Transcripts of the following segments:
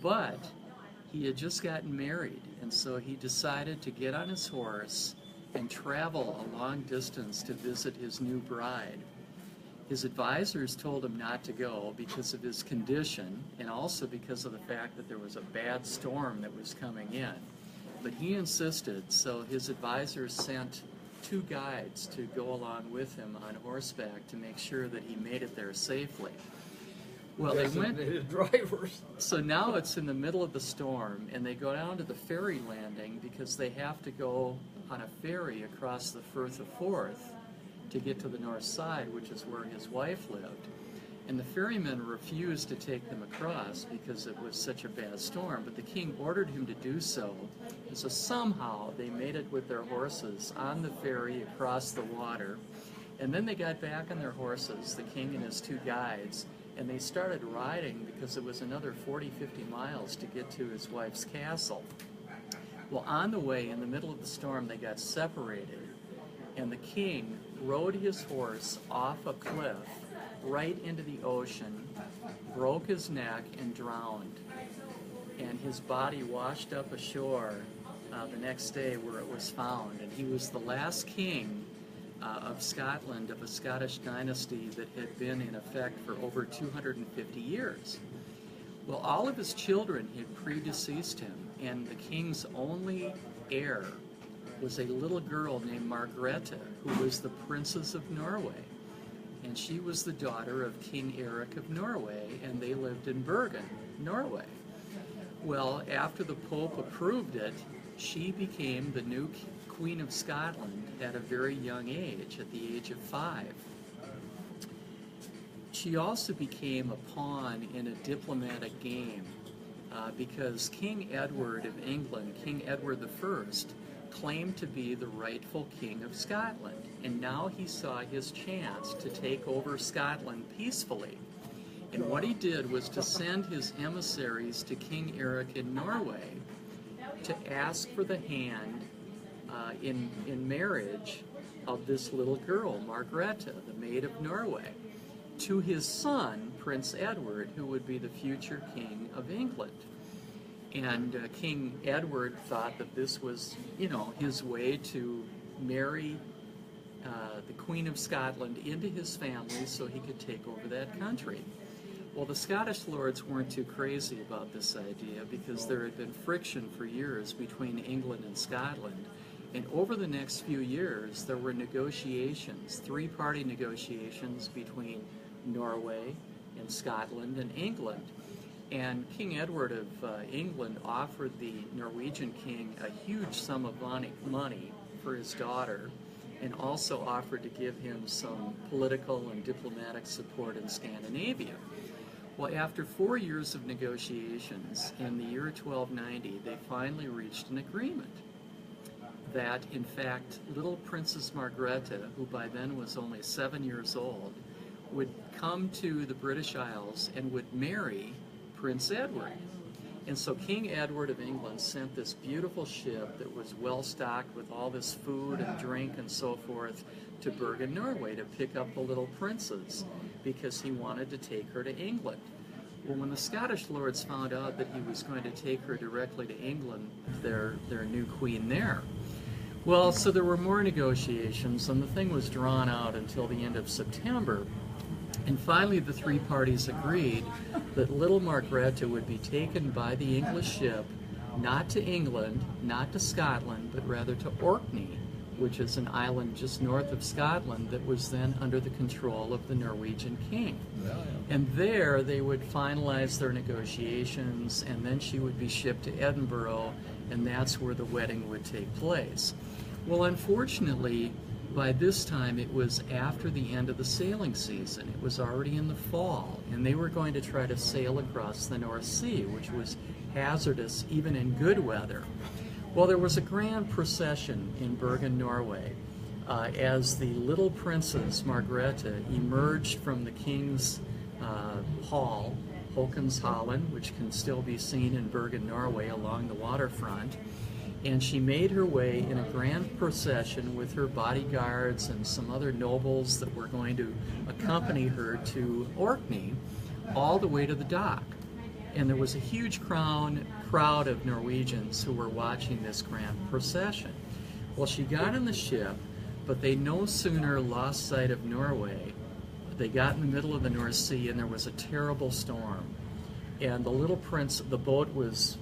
But he had just gotten married, and so he decided to get on his horse and travel a long distance to visit his new bride. His advisors told him not to go because of his condition and also because of the fact that there was a bad storm that was coming in. But he insisted, so his advisors sent 2 guides to go along with him on horseback to make sure that he made it there safely. Well, they went. Drivers. So now it's in the middle of the storm, and they go down to the ferry landing because they have to go on a ferry across the Firth of Forth to get to the north side, which is where his wife lived. And the ferrymen refused to take them across because it was such a bad storm, but the king ordered him to do so. And so somehow they made it with their horses on the ferry across the water. And then they got back on their horses, the king and his 2 guides, and they started riding because it was another 40-50 miles to get to his wife's castle. Well, on the way, in the middle of the storm, they got separated, and the king rode his horse off a cliff right into the ocean, broke his neck, and drowned. And his body washed up ashore the next day where it was found. And he was the last king of Scotland, of a Scottish dynasty that had been in effect for over 250 years. Well, all of his children had predeceased him, and the king's only heir was a little girl named Margaretta, who was the Princess of Norway. And she was the daughter of King Eric of Norway, and they lived in Bergen, Norway. Well, after the Pope approved it, she became the new Queen of Scotland at a very young age, at the age of 5. She also became a pawn in a diplomatic game because King Edward of England, King Edward I, claimed to be the rightful king of Scotland, and now he saw his chance to take over Scotland peacefully. And what he did was to send his emissaries to King Eric in Norway to ask for the hand in marriage of this little girl, Margaretta, the Maid of Norway, to his son, Prince Edward, who would be the future king of England. And King Edward thought that this was, his way to marry the Queen of Scotland into his family so he could take over that country. Well, the Scottish lords weren't too crazy about this idea because there had been friction for years between England and Scotland. And over the next few years, there were negotiations, 3-party negotiations between Norway and Scotland and England. And King Edward of England offered the Norwegian king a huge sum of money for his daughter, and also offered to give him some political and diplomatic support in Scandinavia. Well, after 4 years of negotiations, in the year 1290, they finally reached an agreement that, in fact, little Princess Margaretta, who by then was only 7 years old, would come to the British Isles and would marry Prince Edward. And so King Edward of England sent this beautiful ship that was well stocked with all this food and drink and so forth to Bergen, Norway, to pick up the little princess because he wanted to take her to England. Well, when the Scottish lords found out that he was going to take her directly to England, their new queen there, well, so there were more negotiations, and the thing was drawn out until the end of September. And finally, the 3 parties agreed that little Margaretta would be taken by the English ship, not to England, not to Scotland, but rather to Orkney, which is an island just north of Scotland that was then under the control of the Norwegian king. And there they would finalize their negotiations, and then she would be shipped to Edinburgh, and that's where the wedding would take place. Well, unfortunately, by this time it was after the end of the sailing season. It was already in the fall, and they were going to try to sail across the North Sea, which was hazardous even in good weather. Well, there was a grand procession in Bergen, Norway, as the little princess, Margaretta, emerged from the king's hall, Håkonshallen, which can still be seen in Bergen, Norway, along the waterfront. And she made her way in a grand procession with her bodyguards and some other nobles that were going to accompany her to Orkney, all the way to the dock. And there was a huge crowd of Norwegians who were watching this grand procession. Well, she got on the ship, but they no sooner lost sight of Norway. They got in the middle of the North Sea, and there was a terrible storm. And the little prince, the boat was,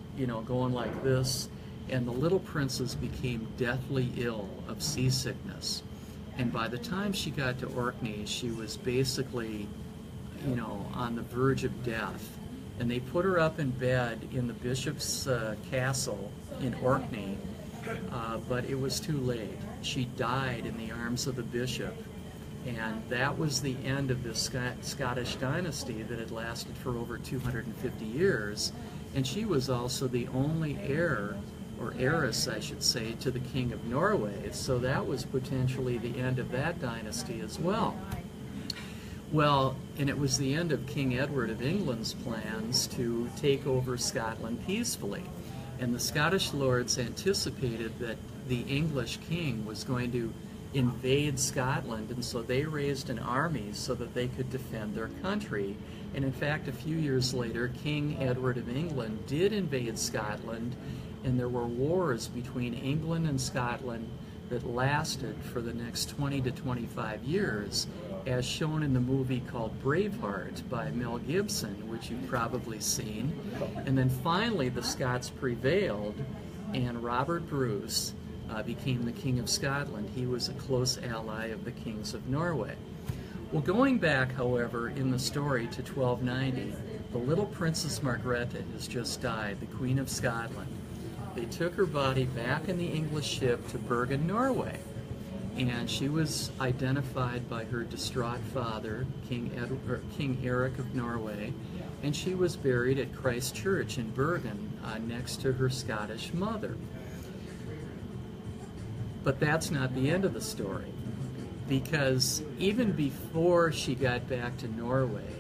going like this, and the little princess became deathly ill of seasickness. And by the time she got to Orkney, she was basically, on the verge of death. And they put her up in bed in the bishop's castle in Orkney, but it was too late. She died in the arms of the bishop, and that was the end of this Scottish dynasty that had lasted for over 250 years. And she was also the only heir, or heiress, I should say, to the King of Norway. So that was potentially the end of that dynasty as well. Well, and it was the end of King Edward of England's plans to take over Scotland peacefully. And the Scottish lords anticipated that the English king was going to invade Scotland, and so they raised an army so that they could defend their country. And in fact, a few years later, King Edward of England did invade Scotland, and there were wars between England and Scotland that lasted for the next 20 to 25 years, as shown in the movie called Braveheart by Mel Gibson, which you've probably seen. And then finally the Scots prevailed, and Robert Bruce became the King of Scotland. He was a close ally of the kings of Norway. Well, going back, however, in the story to 1290, the little Princess Margaretta has just died, the Queen of Scotland. They took her body back in the English ship to Bergen, Norway, and she was identified by her distraught father, King Eric of Norway, and she was buried at Christ Church in Bergen next to her Scottish mother. But that's not the end of the story, because even before she got back to Norway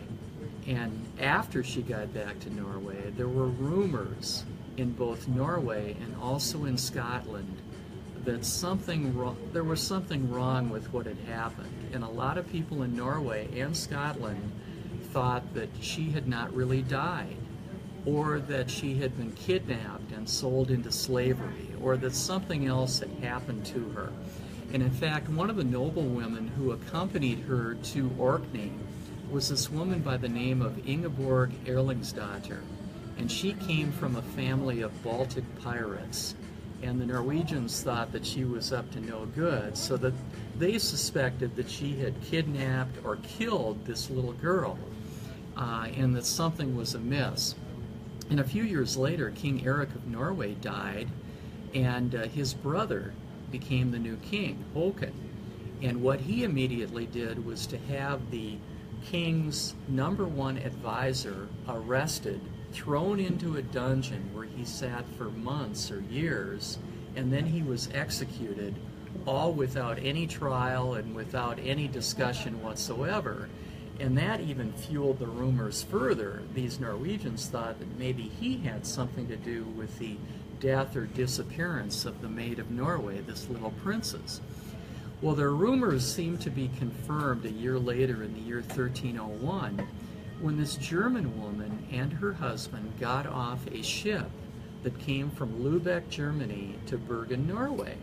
and after she got back to Norway, there were rumors in both Norway and also in Scotland that there was something wrong with what had happened. And a lot of people in Norway and Scotland thought that she had not really died, or that she had been kidnapped and sold into slavery, or that something else had happened to her. And in fact, one of the noblewomen who accompanied her to Orkney was this woman by the name of Ingeborg Erlingsdatter. And she came from a family of Baltic pirates. And the Norwegians thought that she was up to no good, so that they suspected that she had kidnapped or killed this little girl, and that something was amiss. And a few years later, King Eric of Norway died, and his brother became the new king, Håkon. And what he immediately did was to have the king's #1 advisor arrested, thrown into a dungeon where he sat for months or years, and then he was executed, all without any trial and without any discussion whatsoever. And that even fueled the rumors further. These Norwegians thought that maybe he had something to do with the death or disappearance of the Maid of Norway, this little princess. Well, their rumors seemed to be confirmed a year later in the year 1301, when this German woman and her husband got off a ship that came from Lübeck, Germany to Bergen, Norway.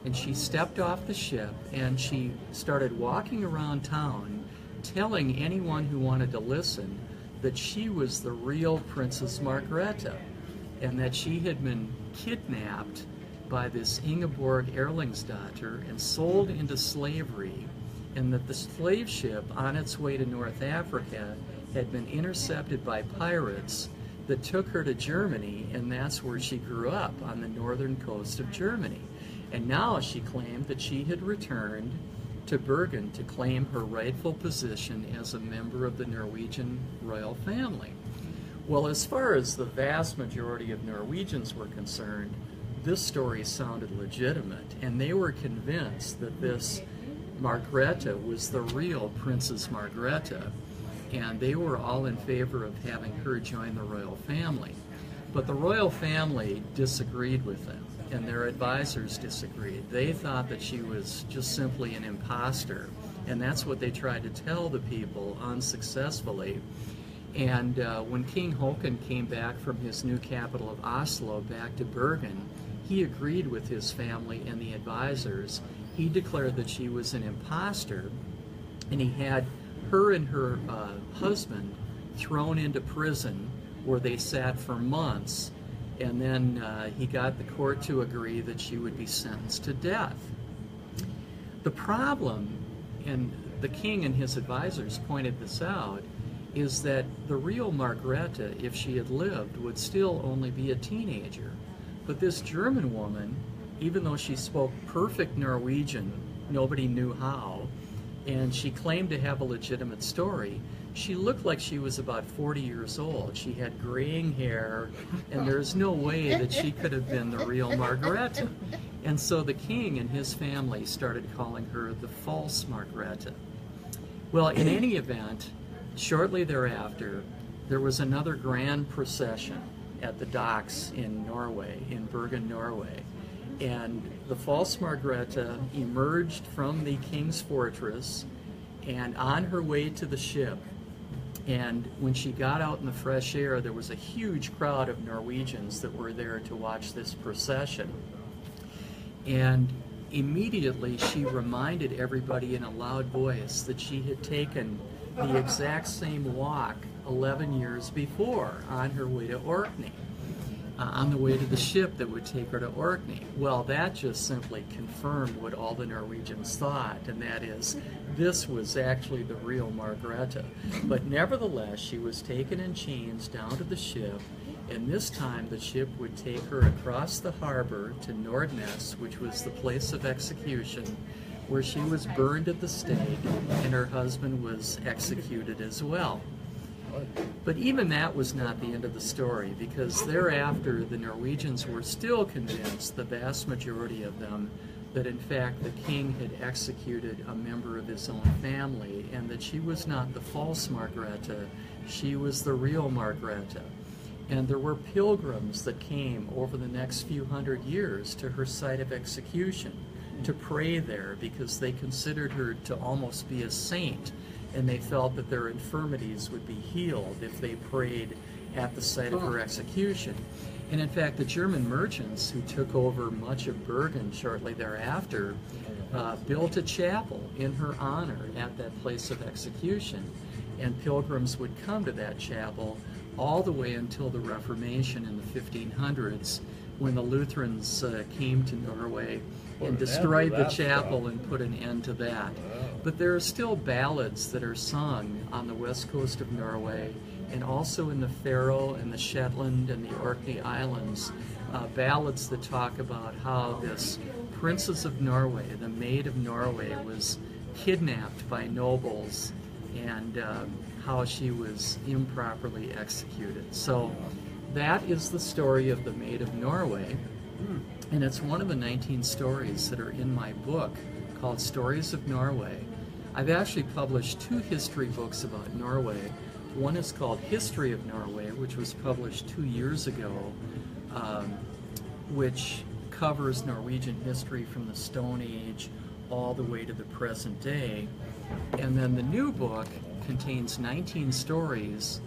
And she stepped off the ship and she started walking around town telling anyone who wanted to listen that she was the real Princess Margaretta, and that she had been kidnapped by this Ingeborg Erlingsdatter and sold into slavery, and that the slave ship on its way to North Africa had been intercepted by pirates that took her to Germany, and that's where she grew up, on the northern coast of Germany. And now she claimed that she had returned to Bergen to claim her rightful position as a member of the Norwegian royal family. Well, as far as the vast majority of Norwegians were concerned, this story sounded legitimate, and they were convinced that this Margaretta was the real Princess Margaretta, and they were all in favor of having her join the royal family. But the royal family disagreed with them, and their advisors disagreed. They thought that she was just simply an imposter, and that's what they tried to tell the people unsuccessfully. And when King Håkon came back from his new capital of Oslo back to Bergen, he agreed with his family and the advisors. He declared that she was an imposter, and he had her and her husband thrown into prison where they sat for months, and then he got the court to agree that she would be sentenced to death. The problem, and the king and his advisors pointed this out, is that the real Margaretta, if she had lived, would still only be a teenager. But this German woman, even though she spoke perfect Norwegian, nobody knew how, and she claimed to have a legitimate story, she looked like she was about 40 years old. She had graying hair, and there's no way that she could have been the real Margaretta. And so the king and his family started calling her the false Margaretta. Well, in any event, shortly thereafter, there was another grand procession at the docks in Norway, in Bergen, Norway. And the false Margaretta emerged from the king's fortress and on her way to the ship. And when she got out in the fresh air, there was a huge crowd of Norwegians that were there to watch this procession. And immediately she reminded everybody in a loud voice that she had taken the exact same walk 11 years before on her way to Orkney, on the way to the ship that would take her to Orkney. Well, that just simply confirmed what all the Norwegians thought, and that is, this was actually the real Margaretta. But nevertheless, she was taken in chains down to the ship, and this time the ship would take her across the harbor to Nordnes, which was the place of execution, where she was burned at the stake, and her husband was executed as well. But even that was not the end of the story, because thereafter the Norwegians were still convinced, the vast majority of them, that in fact the king had executed a member of his own family, and that she was not the false Margaretta, she was the real Margaretta. And there were pilgrims that came over the next few hundred years to her site of execution to pray there, because they considered her to almost be a saint, and they felt that their infirmities would be healed if they prayed at the site of her execution. And in fact, the German merchants who took over much of Bergen shortly thereafter built a chapel in her honor at that place of execution, and pilgrims would come to that chapel all the way until the Reformation in the 1500s, when the Lutherans came to Norway and destroyed the chapel and put an end to that. But there are still ballads that are sung on the west coast of Norway, and also in the Faroe and the Shetland and the Orkney Islands, ballads that talk about how this Princess of Norway, the Maid of Norway, was kidnapped by nobles, and how she was improperly executed. So that is the story of the Maid of Norway, and it's one of the 19 stories that are in my book called Stories of Norway. I've actually published 2 history books about Norway. One is called History of Norway, which was published 2 years ago, which covers Norwegian history from the Stone Age all the way to the present day. And then the new book contains 19 stories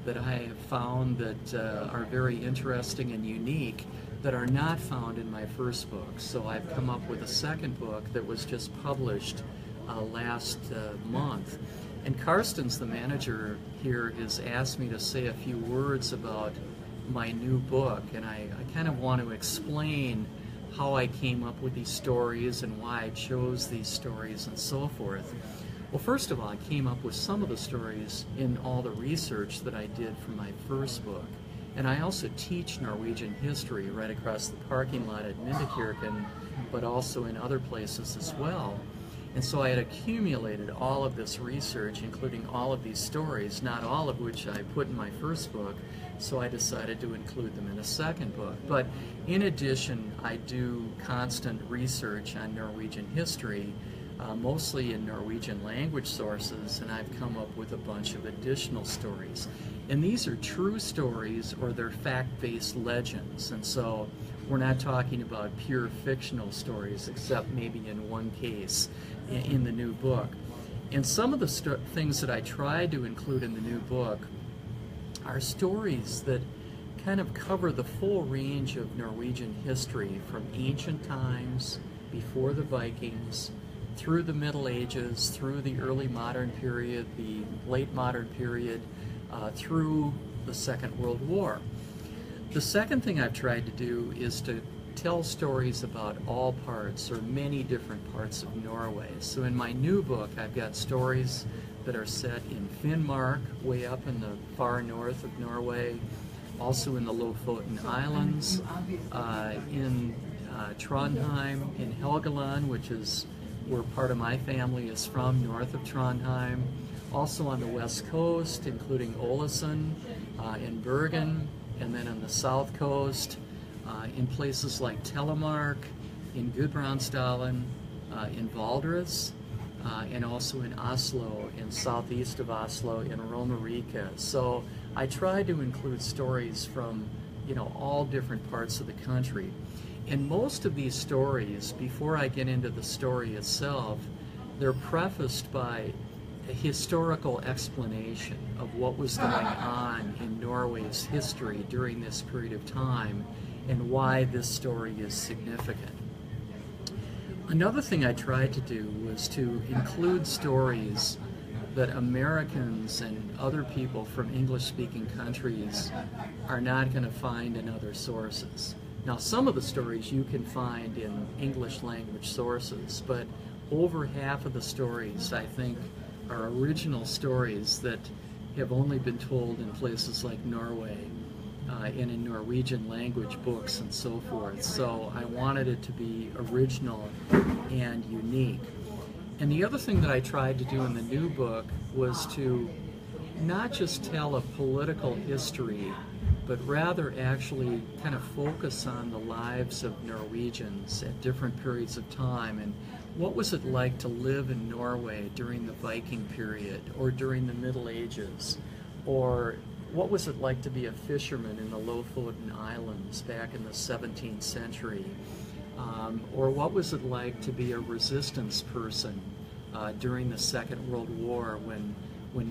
that I have found that are very interesting and unique, that are not found in my first book. So I've come up with a second book that was just published last month. And Karsten's, the manager here, has asked me to say a few words about my new book, and I kind of want to explain how I came up with these stories and why I chose these stories and so forth. Well, first of all, I came up with some of the stories in all the research that I did for my first book. And I also teach Norwegian history right across the parking lot at Myndekirken, but also in other places as well. And so I had accumulated all of this research, including all of these stories, not all of which I put in my first book, so I decided to include them in a second book. But in addition, I do constant research on Norwegian history, mostly in Norwegian language sources, and I've come up with a bunch of additional stories. And these are true stories, or they're fact-based legends, and so we're not talking about pure fictional stories, except maybe in one case in the new book. And some of the things that I tried to include in the new book are stories that kind of cover the full range of Norwegian history, from ancient times, before the Vikings, through the Middle Ages, through the early modern period, the late modern period, through the Second World War. The second thing I've tried to do is to tell stories about all parts, or many different parts of Norway. So in my new book, I've got stories that are set in Finnmark, way up in the far north of Norway, also in the Lofoten Islands, in Trondheim, in Helgeland, which is where part of my family is from, north of Trondheim, also on the west coast, including Ålesund, in Bergen, and then on the south coast, in places like Telemark, in Gudbrandsdalen, in Valdres, and also in Oslo, in southeast of Oslo, in Romerike. So I tried to include stories from, all different parts of the country. And most of these stories, before I get into the story itself, they're prefaced by a historical explanation of what was going on in Norway's history during this period of time and why this story is significant. Another thing I tried to do was to include stories that Americans and other people from English-speaking countries are not going to find in other sources. Now, some of the stories you can find in English language sources, but over half of the stories, I think, are original stories that have only been told in places like Norway and in Norwegian language books and so forth. So I wanted it to be original and unique. And the other thing that I tried to do in the new book was to not just tell a political history, but rather actually kind of focus on the lives of Norwegians at different periods of time, and what was it like to live in Norway during the Viking period, or during the Middle Ages, or what was it like to be a fisherman in the Lofoten Islands back in the 17th century, or what was it like to be a resistance person during the Second World War when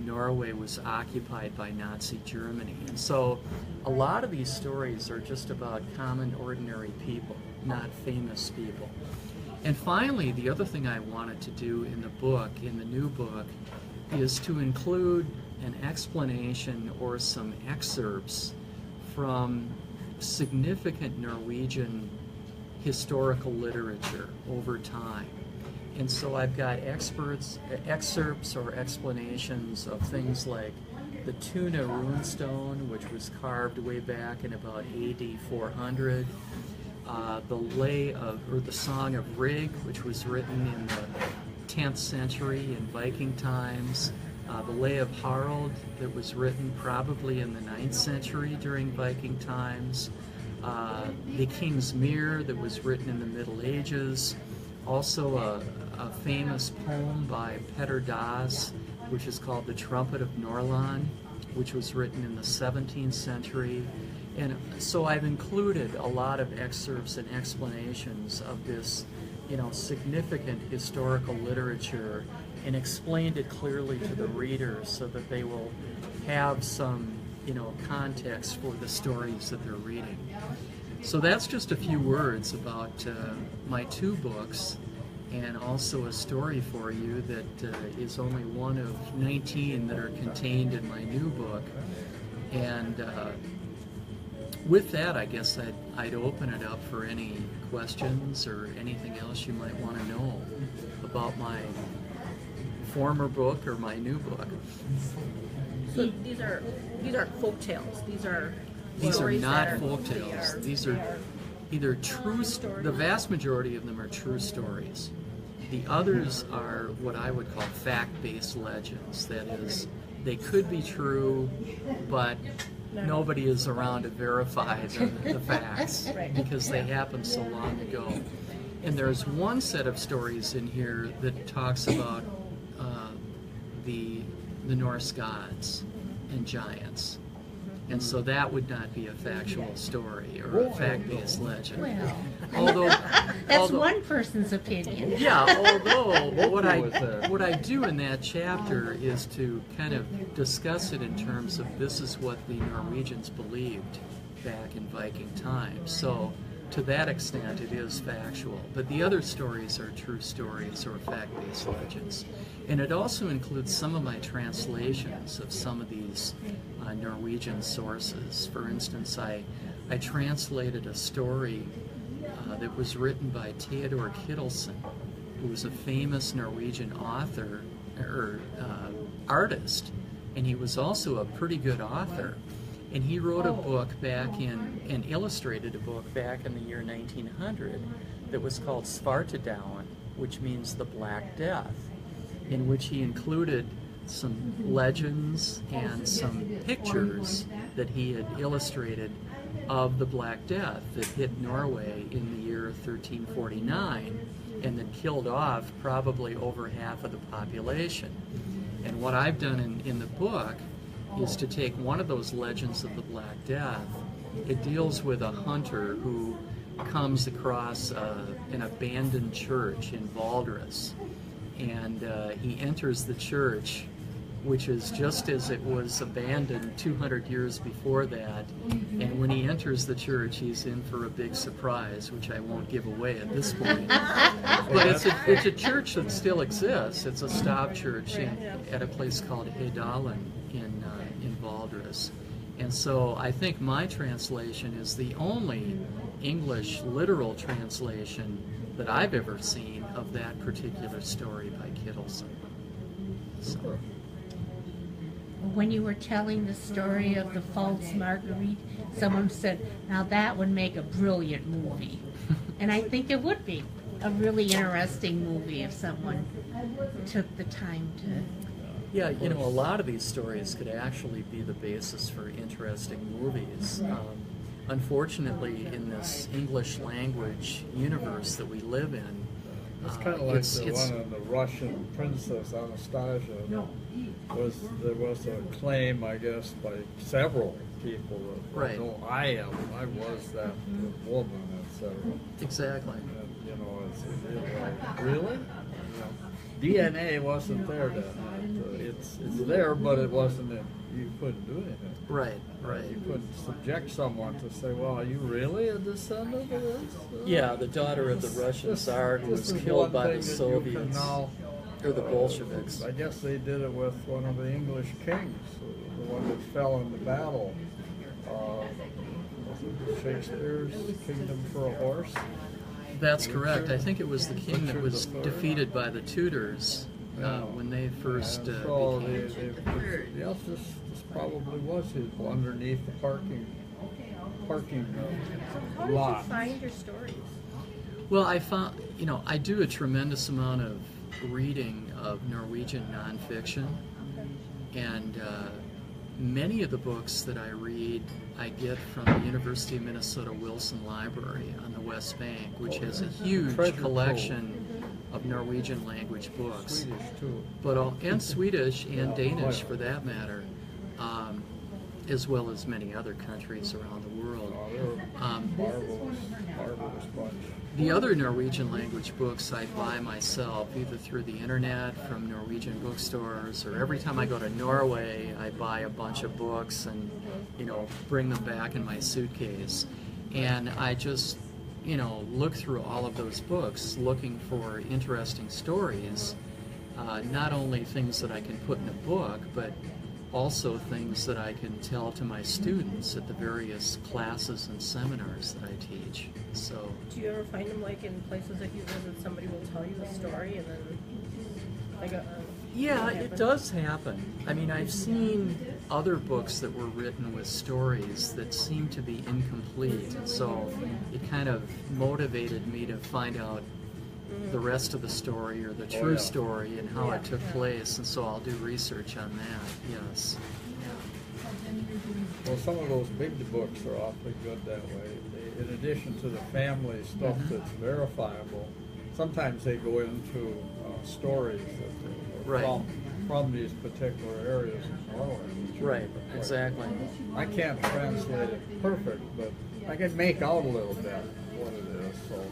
Norway was occupied by Nazi Germany. And so a lot of these stories are just about common, ordinary people, not famous people. And finally, the other thing I wanted to do in the book, in the new book, is to include an explanation or some excerpts from significant Norwegian historical literature over time. And so I've got excerpts or explanations of things like the Tuna runestone, which was carved way back in about AD 400, the Song of Rig, which was written in the 10th century in Viking times, the Lay of Harald, that was written probably in the 9th century during Viking times, the King's Mirror, that was written in the Middle Ages, also a famous poem by Petter Das, which is called The Trumpet of Norland, which was written in the 17th century. And so I've included a lot of excerpts and explanations of this, significant historical literature, and explained it clearly to the readers so that they will have some, context for the stories that they're reading. So that's just a few words about my two books, and also a story for you that is only one of 19 that are contained in my new book. And with that, I guess I'd open it up for any questions or anything else you might want to know about my former book or my new book. So these are folk tales. These are not folk tales. These are either true. The vast majority of them are true stories. The others are what I would call fact-based legends. That is, they could be true, but nobody is around to verify the facts because they happened so long ago. And there's one set of stories in here that talks about the Norse gods and giants. And so that would not be a factual story or a fact-based legend. Well, Although, that's one person's opinion. yeah, although what I do in that chapter is to kind of discuss it in terms of this is what the Norwegians believed back in Viking times. So to that extent, it is factual. But the other stories are true stories or fact-based legends. And it also includes some of my translations of some of these Norwegian sources. For instance, I translated a story that was written by Theodor Kittelsen, who was a famous Norwegian author or artist, and he was also a pretty good author. And he wrote a book and illustrated a book back in the year 1900 that was called Svartedauden, which means the Black Death, in which he included some legends and some pictures that he had illustrated of the Black Death that hit Norway in the year 1349 and that killed off probably over half of the population. And what I've done in the book is to take one of those legends of the Black Death. It deals with a hunter who comes across an abandoned church in Valdres, and he enters the church, which is just as it was abandoned 200 years before that. And when he enters the church, he's in for a big surprise, which I won't give away at this point. But it's a church that still exists. It's a stop church at a place called Hedalen in Valdres. And so I think my translation is the only English literal translation that I've ever seen of that particular story by Kittelsen. So. When you were telling the story of the false Marguerite, someone said, now that would make a brilliant movie. And I think it would be a really interesting movie if someone took the time to... Yeah, you know, a lot of these stories could actually be the basis for interesting movies. Unfortunately, in this English language universe that we live in, it's kind of like the one on the Russian princess Anastasia. There was a claim, I guess, by several people that, right. No, I was that woman, etc. Exactly. And, you know, it's really? You know, DNA wasn't there then. It's there, but it wasn't in. You couldn't do anything. Right, right. You couldn't subject someone to say, well, are you really a descendant of this? Yeah, the daughter of the Russian Tsar who was killed by the Soviets or the Bolsheviks. I guess they did it with one of the English kings, the one that fell in the battle. Was it Shakespeare's Kingdom for a Horse? That's correct. I think it was the king that was defeated by the Tudors when they first became... Yes, this probably was his underneath the parking How did lot. you find your stories? Well, I found, you know, I do a tremendous amount of reading of Norwegian nonfiction, and many of the books that I read I get from the University of Minnesota Wilson Library on the West Bank, which has a huge collection of Norwegian language books. Swedish too. And Swedish and Danish for that matter, as well as many other countries around the world. Marvelous bunch. The other Norwegian language books I buy myself, either through the internet, from Norwegian bookstores, or every time I go to Norway, I buy a bunch of books and, you know, bring them back in my suitcase. And I just, you know, look through all of those books looking for interesting stories, not only things that I can put in a book, but also things that I can tell to my students at the various classes and seminars that I teach. So, Do you ever find them like in places that you visit, somebody will tell you a story and then like yeah, it does happen. I mean, I've seen other books that were written with stories that seem to be incomplete, and so it kind of motivated me to find out the rest of the story or the true story and how it took place, and so I'll do research on that, yes. Well, some of those big books are awfully good that way. In addition to the family stuff that's verifiable, sometimes they go into stories that are from from these particular areas in Norway. Right, exactly. I can't translate it perfect, but I can make out a little bit what it is. So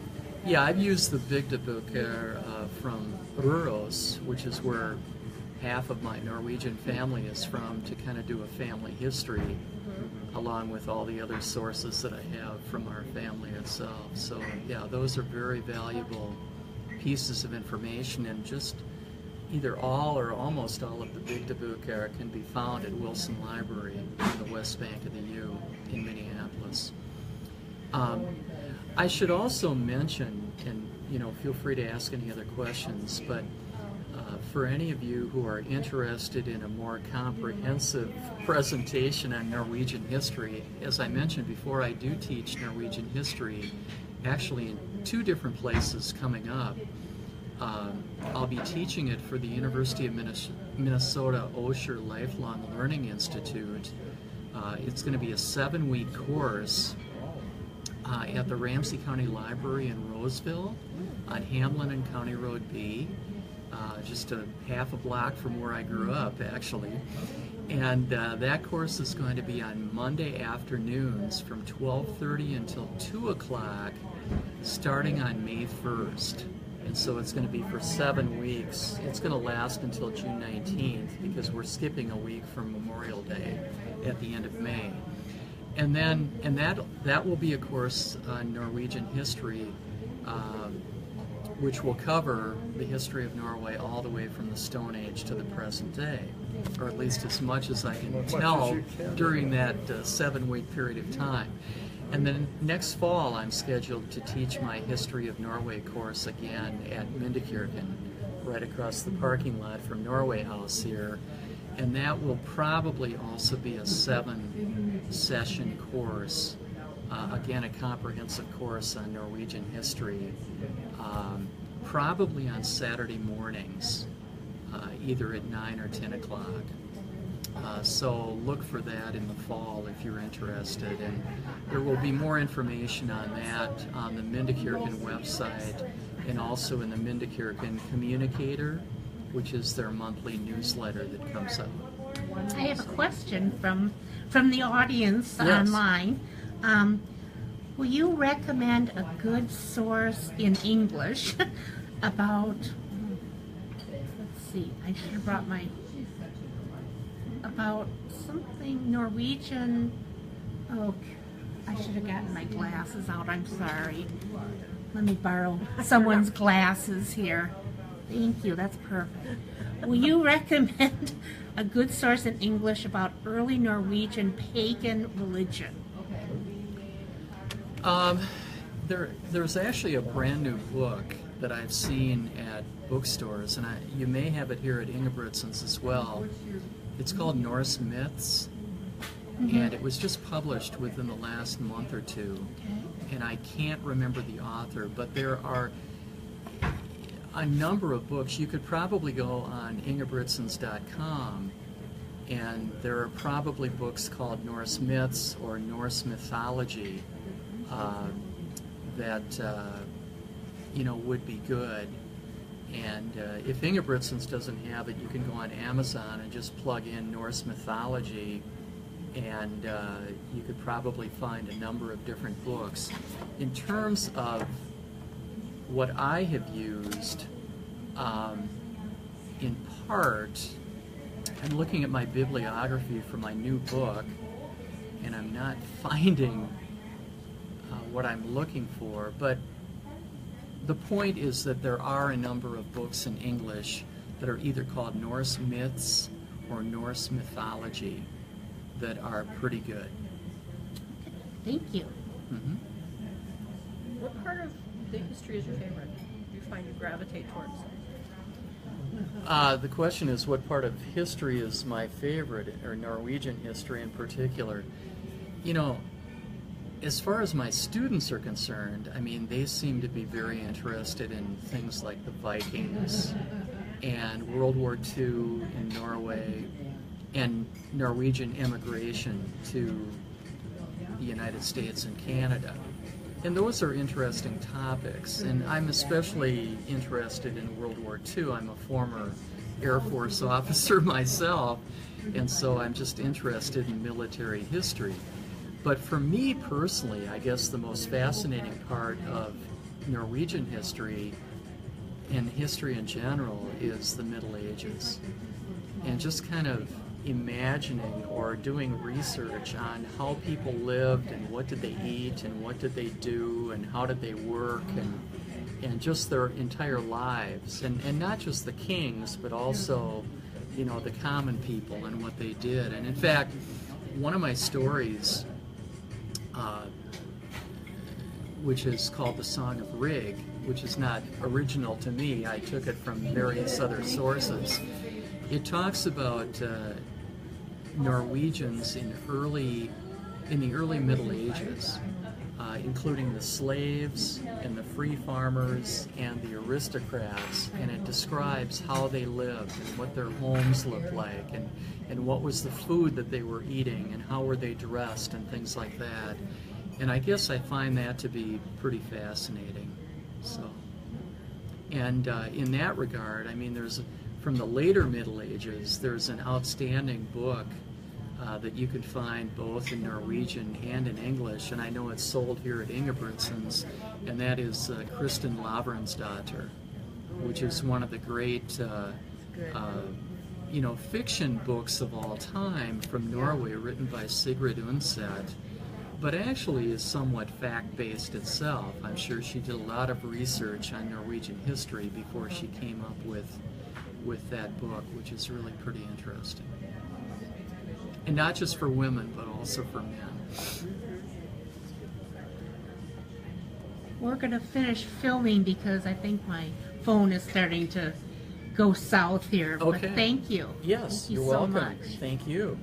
Yeah, I've used the Bygdebøker from Røros, which is where half of my Norwegian family is from, to kind of do a family history, along with all the other sources that I have from our family itself. So yeah, those are very valuable pieces of information, and just either all or almost all of the Bygdebøker can be found at Wilson Library on the west bank of the U in Minneapolis. I should also mention, and feel free to ask any other questions, but for any of you who are interested in a more comprehensive presentation on Norwegian history, as I mentioned before, I do teach Norwegian history actually in 2 different places coming up. I'll be teaching it for the University of Minnesota Osher Lifelong Learning Institute. It's going to be a 7-week course at the Ramsey County Library in Roseville on Hamlin and County Road B, just a half a block from where I grew up, actually. And that course is going to be on Monday afternoons from 12:30 until 2 o'clock, starting on May 1st. And so it's going to be for 7 weeks. It's going to last until June 19th because we're skipping a week from Memorial Day at the end of May. And that will be a course on Norwegian history, which will cover the history of Norway all the way from the Stone Age to the present day, or at least as much as I can tell during that 7-week period of time. And then next fall, I'm scheduled to teach my History of Norway course again at Myndekirken, right across the parking lot from Norway House here. And that will probably also be a 7-session course, again, a comprehensive course on Norwegian history, probably on Saturday mornings, either at 9 or 10 o'clock. So look for that in the fall if you're interested, and there will be more information on that on the Myndekirken website and also in the Myndekirken Communicator, which is their monthly newsletter that comes out. I have a question from the audience Yes. online. Will you recommend a good source in English about, let's see, I should have brought about something Norwegian. Oh, I should have gotten my glasses out, I'm sorry. Let me borrow someone's glasses here. Thank you, that's perfect. Will you recommend a good source in English about early Norwegian pagan religion? There's actually a brand new book that I've seen at bookstores, and you may have it here at Ingebretsen's as well. It's called Norse Myths, and it was just published within the last month or two. And I can't remember the author, but there are a number of books. You could probably go on Ingebretsens.com, and there are probably books called Norse Myths or Norse Mythology that would be good. And if Ingebretsen's doesn't have it, you can go on Amazon and just plug in Norse Mythology, and you could probably find a number of different books. In terms of what I have used, in part, I'm looking at my bibliography for my new book, and I'm not finding what I'm looking for, but the point is that there are a number of books in English that are either called Norse Myths or Norse Mythology that are pretty good. Thank you. Mm-hmm. What part of the history is your favorite? Do you find you gravitate towards? The question is, what part of history is my favorite, or Norwegian history in particular? As far as my students are concerned, I mean, they seem to be very interested in things like the Vikings and World War II in Norway and Norwegian immigration to the United States and Canada. And those are interesting topics, and I'm especially interested in World War II. I'm a former Air Force officer myself, and so I'm just interested in military history. But for me personally, I guess the most fascinating part of Norwegian history and history in general is the Middle Ages. And just kind of imagining or doing research on how people lived and what did they eat and what did they do and how did they work and just their entire lives. And not just the kings, but also, you know, the common people and what they did. And in fact, one of my stories, which is called The Song of Rig, which is not original to me, I took it from various other sources. It talks about Norwegians in the early Middle Ages, including the slaves and the free farmers and the aristocrats, and it describes how they lived and what their homes looked like and what was the food that they were eating and how were they dressed and things like that. And I guess I find that to be pretty fascinating. So, and in that regard, I mean, from the later Middle Ages, there's an outstanding book that you can find both in Norwegian and in English, and I know it's sold here at Ingebretsen's, and that is Kristin Lavransdatter, which is one of the great fiction books of all time from Norway, written by Sigrid Undset, but actually is somewhat fact-based itself. I'm sure she did a lot of research on Norwegian history before she came up with that book, which is really pretty interesting. And not just for women, but also for men. We're going to finish filming because I think my phone is starting to go south here. Okay. But thank you. Yes, Thank you you're so welcome. much. Thank you.